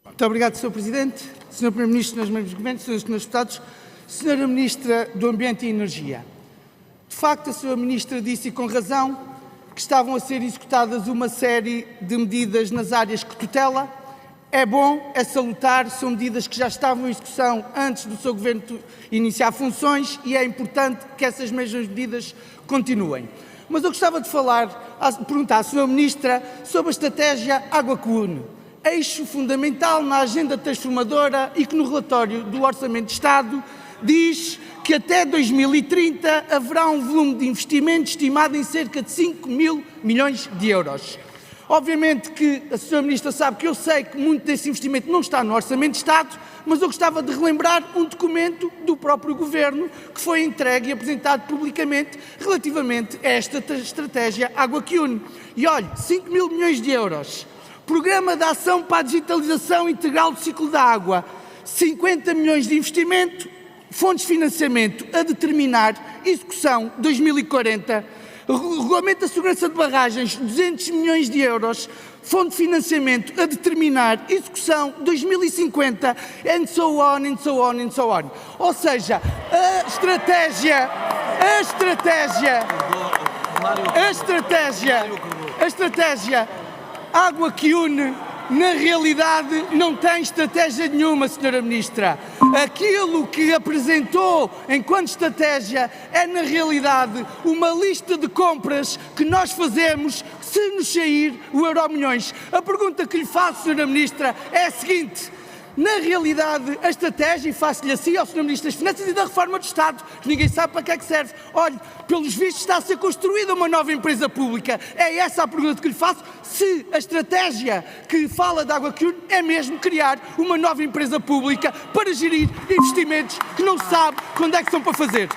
Muito obrigado, Sr. Presidente, Sr. Primeiro-Ministro, Srs. Membros do Governo, Srs. e Srs. Deputados, Sra. Ministra do Ambiente e Energia. De facto, a Sra. Ministra disse, e com razão, que estavam a ser executadas uma série de medidas nas áreas que tutela. É bom, é salutar, são medidas que já estavam em execução antes do seu Governo iniciar funções e é importante que essas mesmas medidas continuem. Mas eu gostava de perguntar à Sra. Ministra sobre a estratégia Água que Une, eixo fundamental na agenda transformadora e que no relatório do Orçamento de Estado diz que até 2030 haverá um volume de investimento estimado em cerca de 5 mil milhões de euros. Obviamente que a Sra. Ministra sabe que eu sei que muito desse investimento não está no Orçamento de Estado, mas eu gostava de relembrar um documento do próprio Governo que foi entregue e apresentado publicamente relativamente a esta estratégia Água que Une. E olhe, 5 mil milhões de euros, Programa de Ação para a Digitalização Integral do Ciclo da Água, 50 milhões de investimento, fontes de financiamento a determinar, execução 2040, Regulamento da Segurança de Barragens, 200 milhões de euros, fundo de financiamento a determinar, execução 2050, and so on, and so on, and so on. Ou seja, a estratégia Água que Une, na realidade, não tem estratégia nenhuma, Sra. Ministra. Aquilo que apresentou enquanto estratégia é, na realidade, uma lista de compras que nós fazemos se nos sair o Euromilhões. A pergunta que lhe faço, Sra. Ministra, é a seguinte. Na realidade, a estratégia, e faço-lhe assim ao Sr. Ministro das Finanças e da Reforma do Estado, que ninguém sabe para que é que serve. Olhe, pelos vistos está a ser construída uma nova empresa pública. É essa a pergunta que lhe faço, se a estratégia que fala da Água que Une é mesmo criar uma nova empresa pública para gerir investimentos que não se sabe quando é que são para fazer.